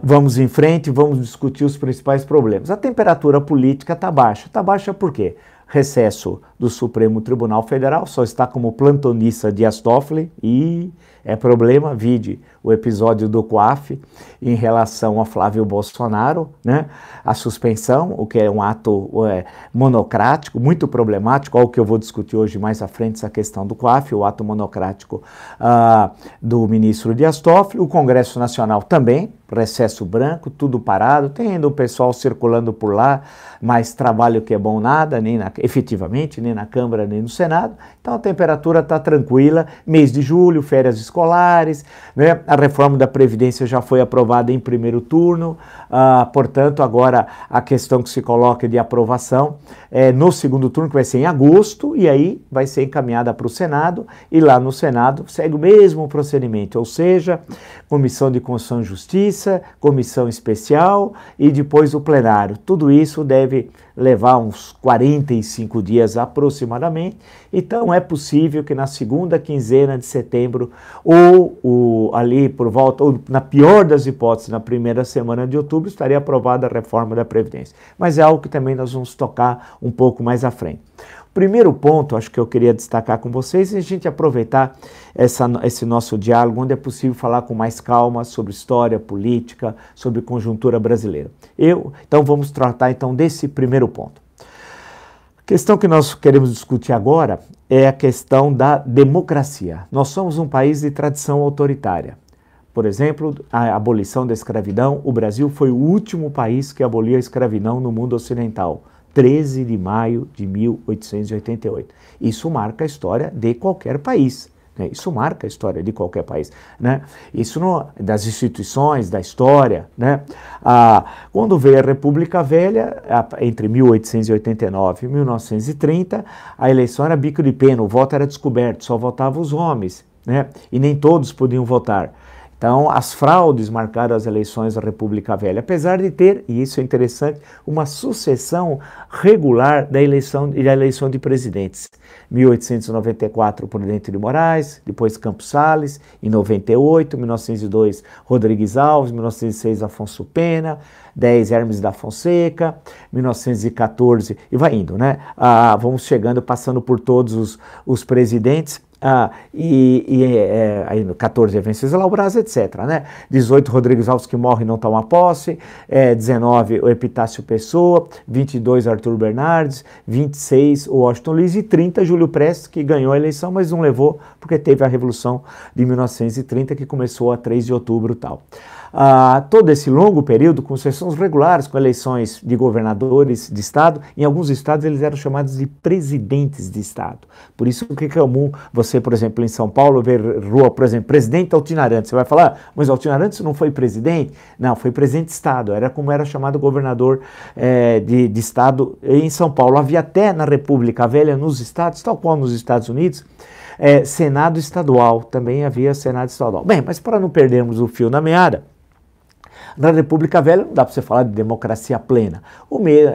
Vamos em frente, vamos discutir os principais problemas. A temperatura política está baixa. Está baixa por quê? Recesso do Supremo Tribunal Federal, só está como plantonista Dias Toffoli e é problema, vide o episódio do COAF em relação a Flávio Bolsonaro, né? A suspensão, o que é um ato monocrático, muito problemático, algo que eu vou discutir hoje mais à frente, essa questão do COAF, o ato monocrático do ministro Dias Toffoli, o Congresso Nacional também, recesso branco, tudo parado, tem ainda o pessoal circulando por lá, mas trabalho que é bom nada, efetivamente, nem na Câmara, nem no Senado, então a temperatura está tranquila, mês de julho, férias escolares, né? A reforma da Previdência já foi aprovada em primeiro turno, portanto, agora a questão que se coloca de aprovação é no segundo turno, que vai ser em agosto, e aí vai ser encaminhada para o Senado, e lá no Senado segue o mesmo procedimento, ou seja, Comissão de Constituição e Justiça, Comissão Especial e depois o plenário. Tudo isso deve levar uns 45 dias aproximadamente, então é possível que na segunda quinzena de setembro ou ali por volta, ou na pior das hipóteses, na primeira semana de outubro, estaria aprovada a reforma da Previdência. Mas é algo que também nós vamos tocar um pouco mais à frente. Primeiro ponto, acho que eu queria destacar com vocês, é a gente aproveitar esse nosso diálogo, onde é possível falar com mais calma sobre história, política, sobre conjuntura brasileira. Então vamos tratar então desse primeiro ponto. A questão que nós queremos discutir agora é a questão da democracia. Nós somos um país de tradição autoritária. Por exemplo, a abolição da escravidão, o Brasil foi o último país que aboliu a escravidão no mundo ocidental. 13 de maio de 1888. Isso marca a história de qualquer país. Né? Isso marca a história de qualquer país. Né? Isso das instituições, da história. Né? Quando veio a República Velha, entre 1889 e 1930, a eleição era bico de pena, o voto era descoberto, só votavam os homens. Né? E nem todos podiam votar. Então, as fraudes marcaram as eleições da República Velha, apesar de ter, e isso é interessante, uma sucessão regular da eleição de presidentes. 1894, Prudente de Moraes, depois Campos Salles, em 98, 1902, Rodrigues Alves, 1906, Afonso Pena, 10, Hermes da Fonseca, 1914, e vai indo, né? Vamos chegando, passando por todos os presidentes. Aí no 14 é Venceslau Braz, etc. Né? 18, Rodrigues Alves, que morre e não toma posse. 19, o Epitácio Pessoa. 22, Arthur Bernardes. 26, o Washington Luiz. E 30, Júlio Prestes, que ganhou a eleição, mas não levou, porque teve a Revolução de 1930, que começou a 3 de outubro e tal. Todo esse longo período, com sessões regulares, com eleições de governadores de estado, em alguns estados eles eram chamados de presidentes de estado. Por isso que é comum você, por exemplo, em São Paulo, ver rua, por exemplo, presidente Altina-Arantes. Você vai falar, mas Altina-Arantes não foi presidente? Não, foi presidente de estado, era como era chamado governador de estado em São Paulo. Havia até na República Velha, nos estados, tal qual nos Estados Unidos, Senado estadual, também havia Senado estadual. Bem, mas para não perdermos o fio na meada, na República Velha não dá para você falar de democracia plena.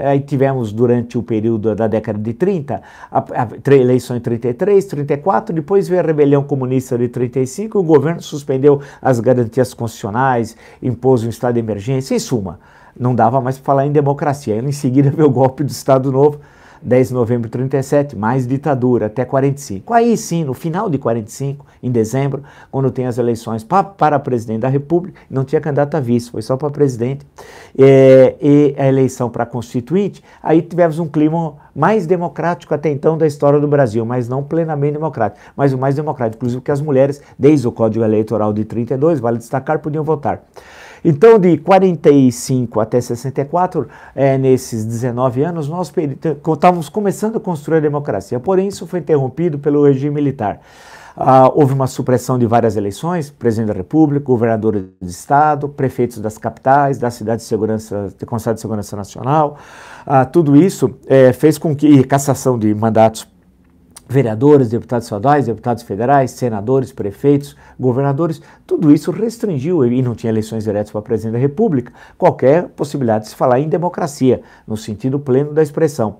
Aí tivemos durante o período da década de 30, a eleição em 33, 34, depois veio a rebelião comunista de 35, o governo suspendeu as garantias constitucionais, impôs um estado de emergência, em suma, não dava mais para falar em democracia. Em seguida veio o golpe do Estado Novo, 10 de novembro de 37, mais ditadura, até 45. Aí sim, no final de 45, em dezembro, quando tem as eleições para presidente da República, não tinha candidato a vice, foi só para presidente, e a eleição para constituinte, aí tivemos um clima mais democrático até então da história do Brasil, mas não plenamente democrático, mas o mais democrático, inclusive que as mulheres, desde o Código Eleitoral de 32, vale destacar, podiam votar. Então, de 45 até 64, nesses 19 anos, nós estávamos começando a construir a democracia, porém isso foi interrompido pelo regime militar. Houve uma supressão de várias eleições, presidente da República, governador de estado, prefeitos das capitais, da cidade de segurança, do Conselho de Segurança Nacional, tudo isso fez com que cassação de mandatos, vereadores, deputados estaduais, deputados federais, senadores, prefeitos, governadores, tudo isso restringiu, e não tinha eleições diretas para presidente da República, qualquer possibilidade de se falar em democracia, no sentido pleno da expressão.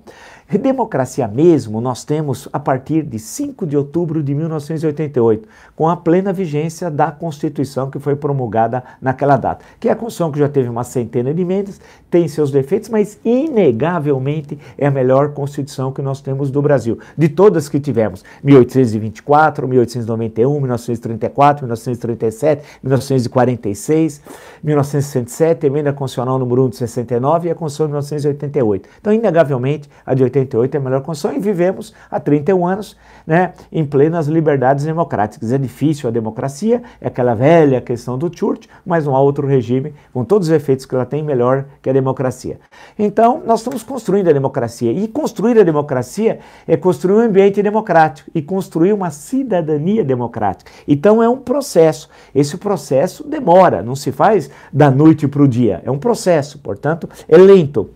Democracia mesmo nós temos a partir de 5 de outubro de 1988, com a plena vigência da Constituição que foi promulgada naquela data. Que é a Constituição que já teve uma centena de emendas, tem seus defeitos, mas inegavelmente é a melhor Constituição que nós temos do Brasil. De todas que tivemos, 1824, 1891, 1934, 1937, 1946, 1967, emenda constitucional número 1 de 69 e a Constituição de 1988. Então, inegavelmente, a de 88 é a melhor Constituição e vivemos há 31 anos, né, em plenas liberdades democráticas. É difícil a democracia, é aquela velha questão do Churchill, mas não há outro regime, com todos os efeitos que ela tem, melhor que a democracia. Então, nós estamos construindo a democracia. E construir a democracia é construir um ambiente democrático e construir uma cidadania democrática. Então, é um processo. Esse processo demora, não se faz da noite para o dia. É um processo, portanto, é lento.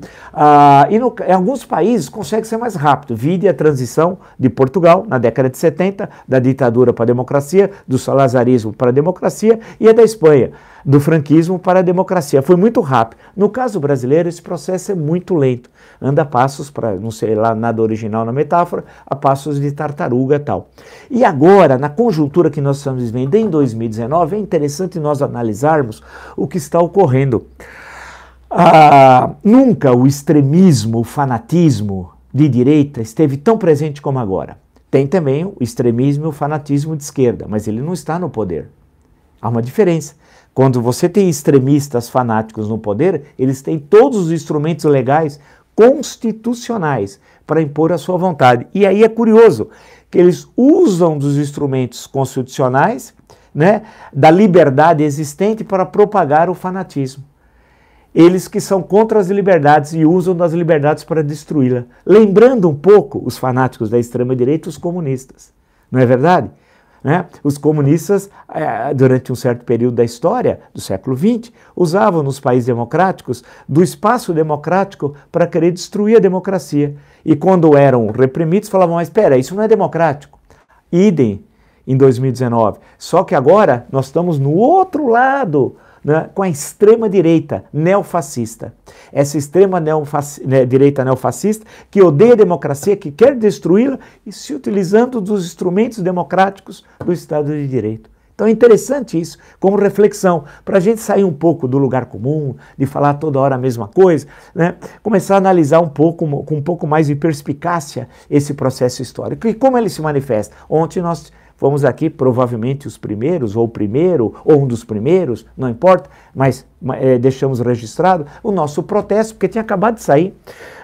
Em alguns países consegue ser mais rápido. Vide a transição de Portugal, na década de 70, da ditadura para a democracia, do salazarismo para a democracia, e a da Espanha, do franquismo para a democracia. Foi muito rápido. No caso brasileiro, esse processo é muito lento. Anda a passos, para não sei lá nada original na metáfora, a passos de tartaruga e tal. E agora, na conjuntura que nós estamos vivendo em 2019, é interessante nós analisarmos o que está ocorrendo. Nunca o extremismo, o fanatismo de direita esteve tão presente como agora. Tem também o extremismo e o fanatismo de esquerda, mas ele não está no poder. Há uma diferença. Quando você tem extremistas fanáticos no poder, eles têm todos os instrumentos legais constitucionais para impor a sua vontade. E aí é curioso que eles usam dos instrumentos constitucionais, né, da liberdade existente para propagar o fanatismo. Eles que são contra as liberdades e usam das liberdades para destruí-la. Lembrando um pouco os fanáticos da extrema-direita, os comunistas. Não é verdade? Né? Os comunistas, durante um certo período da história, do século XX, usavam nos países democráticos do espaço democrático para querer destruir a democracia. E quando eram reprimidos, falavam, mas espera, isso não é democrático. Idem em 2019. Só que agora nós estamos no outro lado, né, com a extrema-direita neofascista. Essa extrema-direita neofascista que odeia a democracia, que quer destruí-la e se utilizando dos instrumentos democráticos do Estado de Direito. Então é interessante isso, como reflexão, para a gente sair um pouco do lugar comum, de falar toda hora a mesma coisa, né? Começar a analisar um pouco, com um pouco mais de perspicácia esse processo histórico. E como ele se manifesta? Ontem nós fomos aqui, provavelmente os primeiros, ou o primeiro, ou um dos primeiros, não importa, mas deixamos registrado o nosso protesto, porque tinha acabado de sair,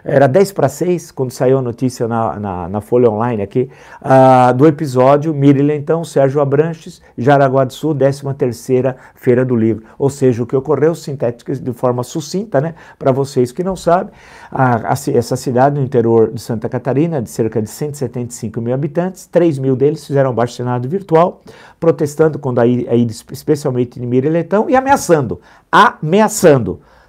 era 10:06, quando saiu a notícia na Folha Online aqui, do episódio Miriam então, Sérgio Abranches, Jaraguá do Sul, 13ª Feira do Livro. Ou seja, o que ocorreu, sintético, de forma sucinta, né, para vocês que não sabem, essa cidade no interior de Santa Catarina, de cerca de 175 mil habitantes, 3 mil deles fizeram abaixo-assinado virtual, protestando contra a ida especialmente de Miriam Leitão e ameaçando.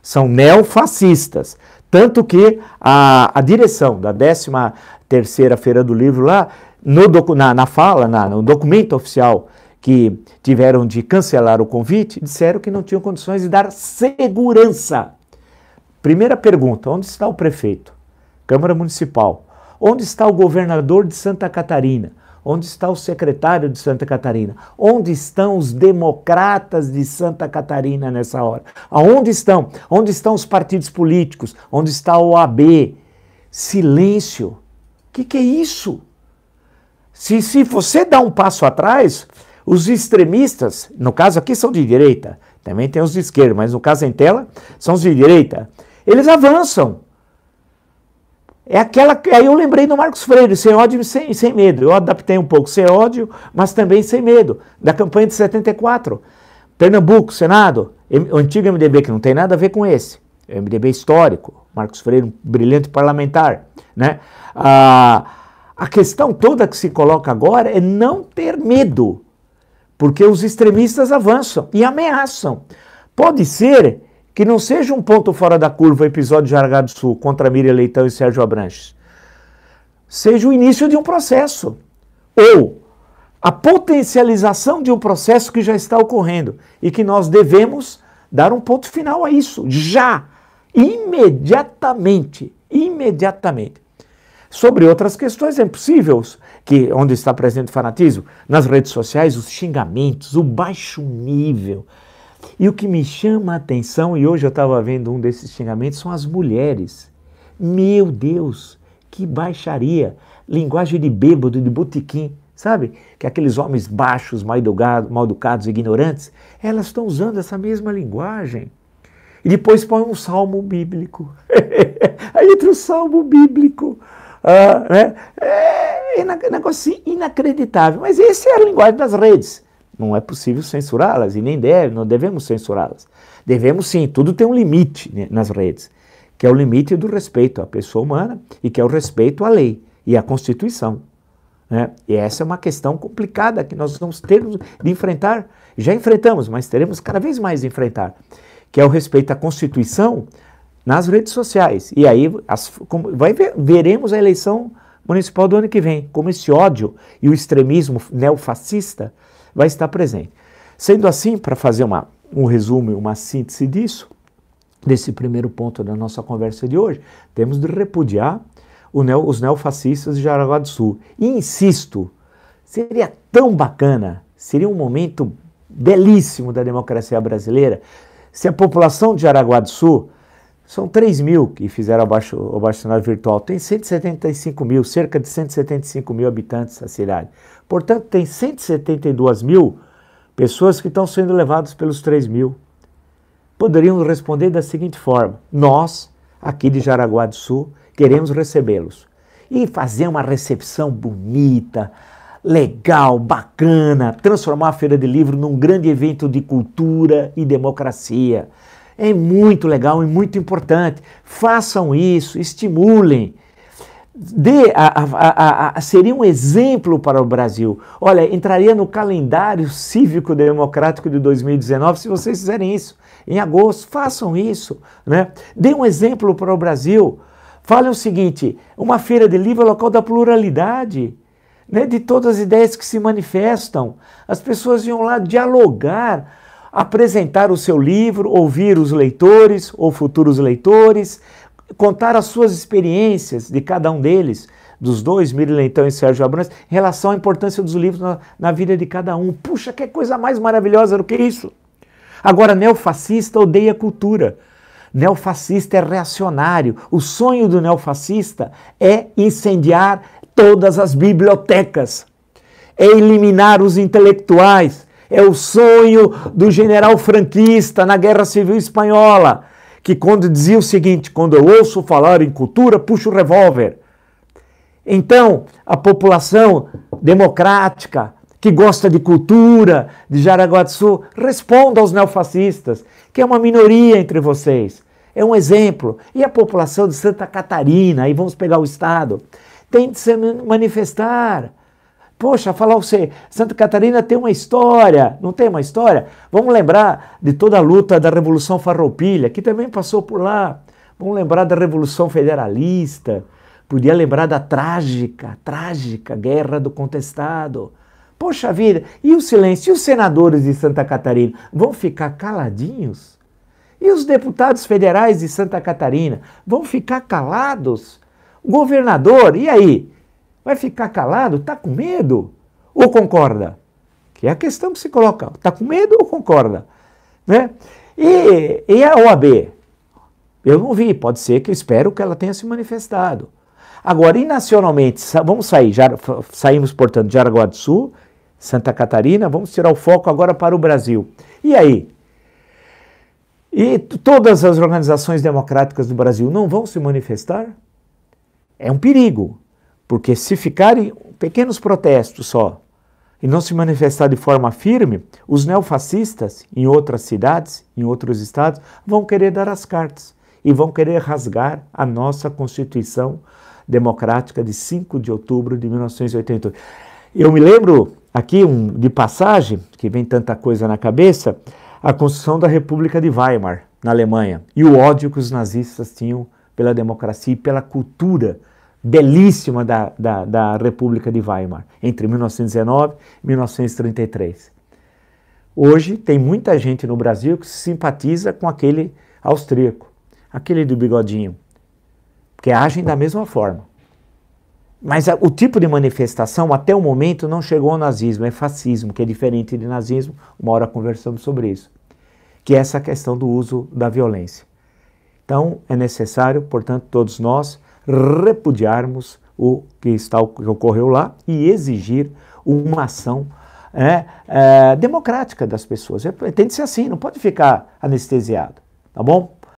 São neofascistas. Tanto que a direção da 13ª Feira do Livro lá, no documento oficial que tiveram de cancelar o convite, disseram que não tinham condições de dar segurança. Primeira pergunta, onde está o prefeito? Câmara Municipal. Onde está o governador de Santa Catarina? Onde está o secretário de Santa Catarina? Onde estão os democratas de Santa Catarina nessa hora? Aonde estão? Onde estão os partidos políticos? Onde está o OAB? Silêncio. O que é isso? Se você dá um passo atrás, os extremistas, no caso aqui são de direita, também tem os de esquerda, mas no caso em tela, são os de direita, eles avançam. Aí eu lembrei do Marcos Freire, sem ódio e sem medo. Eu adaptei um pouco, sem ódio, mas também sem medo, da campanha de 74. Pernambuco, Senado, o antigo MDB, que não tem nada a ver com esse. É MDB histórico, Marcos Freire, um brilhante parlamentar. Né? A questão toda que se coloca agora é não ter medo, porque os extremistas avançam e ameaçam. Pode ser que não seja um ponto fora da curva o episódio de Jaraguá do Sul contra Miriam Leitão e Sérgio Abranches. Seja o início de um processo. Ou a potencialização de um processo que já está ocorrendo e que nós devemos dar um ponto final a isso, já, imediatamente. Sobre outras questões é impossível, que onde está presente o fanatismo, nas redes sociais, os xingamentos, o baixo nível. E o que me chama a atenção, e hoje eu estava vendo um desses xingamentos, são as mulheres. Meu Deus, que baixaria! Linguagem de bêbado, de botequim, sabe? Que aqueles homens baixos, mal educados, ignorantes, elas estão usando essa mesma linguagem. E depois põe um salmo bíblico. Aí entra o salmo bíblico. Né? É um negócio inacreditável. Mas essa é a linguagem das redes. Não é possível censurá-las e nem não devemos censurá-las. Devemos sim, tudo tem um limite, né, nas redes, que é o limite do respeito à pessoa humana e que é o respeito à lei e à Constituição. Né? E essa é uma questão complicada que nós vamos ter de enfrentar. Já enfrentamos, mas teremos cada vez mais de enfrentar, que é o respeito à Constituição nas redes sociais. E aí veremos a eleição municipal do ano que vem, como esse ódio e o extremismo neofascista vai estar presente. Sendo assim, para fazer um resumo, uma síntese desse primeiro ponto da nossa conversa de hoje, temos de repudiar os neofascistas de Jaraguá do Sul. E insisto, seria tão bacana, seria um momento belíssimo da democracia brasileira, se a população de Jaraguá do Sul, são 3 mil que fizeram o baixo virtual, tem 175 mil, cerca de 175 mil habitantes a cidade. Portanto, tem 172 mil pessoas que estão sendo levadas pelos 3 mil. Poderiam responder da seguinte forma: nós, aqui de Jaraguá do Sul, queremos recebê-los. E fazer uma recepção bonita, legal, bacana, transformar a Feira de Livro num grande evento de cultura e democracia. É muito legal e muito importante. Façam isso, estimulem. Seria um exemplo para o Brasil. Olha, entraria no calendário cívico-democrático de 2019 se vocês fizerem isso. Em agosto, façam isso. Né? Dê um exemplo para o Brasil. Falem o seguinte: uma feira de livro é local da pluralidade, né, de todas as ideias que se manifestam. As pessoas iam lá dialogar, apresentar o seu livro, ouvir os leitores ou futuros leitores, contar as suas experiências de cada um deles, dos dois, Miri Leitão e Sérgio Abrantes, em relação à importância dos livros na vida de cada um. Puxa, que coisa mais maravilhosa do que isso! Agora, neofascista odeia cultura. Neofascista é reacionário. O sonho do neofascista é incendiar todas as bibliotecas, é eliminar os intelectuais. É o sonho do general franquista na Guerra Civil Espanhola, que quando dizia o seguinte: quando eu ouço falar em cultura, puxo o revólver. Então, a população democrática, que gosta de cultura, de Jaraguá do Sul, responda aos neofascistas, que é uma minoria entre vocês. É um exemplo. E a população de Santa Catarina, aí vamos pegar o estado, tem de se manifestar. Poxa, falar você, Santa Catarina tem uma história, não tem uma história? Vamos lembrar de toda a luta da Revolução Farroupilha, que também passou por lá. Vamos lembrar da Revolução Federalista, podia lembrar da trágica Guerra do Contestado. Poxa vida, e o silêncio? E os senadores de Santa Catarina vão ficar caladinhos? E os deputados federais de Santa Catarina vão ficar calados? O governador, e aí? Vai ficar calado? Está com medo? Ou concorda? Que é a questão que se coloca. Está com medo ou concorda? Né? E a OAB? Eu não vi, pode ser que eu espero que ela tenha se manifestado. Agora, e nacionalmente, vamos sair, saímos, portanto, de Jaraguá do Sul, Santa Catarina, vamos tirar o foco agora para o Brasil. E aí? E todas as organizações democráticas do Brasil não vão se manifestar? É um perigo. Porque se ficarem pequenos protestos só e não se manifestar de forma firme, os neofascistas em outras cidades, em outros estados, vão querer dar as cartas e vão querer rasgar a nossa Constituição Democrática de 5 de outubro de 1988. Eu me lembro aqui de passagem, que vem tanta coisa na cabeça, a construção da República de Weimar, na Alemanha, e o ódio que os nazistas tinham pela democracia e pela cultura belíssima da República de Weimar, entre 1919 e 1933. Hoje tem muita gente no Brasil que se simpatiza com aquele austríaco, aquele do bigodinho, que agem da mesma forma. Mas o tipo de manifestação, até o momento, não chegou ao nazismo, é fascismo, que é diferente de nazismo, uma hora conversamos sobre isso, que é essa questão do uso da violência. Então, é necessário, portanto, todos nós repudiarmos o que ocorreu lá e exigir uma ação democrática das pessoas. Tem de ser assim, não pode ficar anestesiado, tá bom?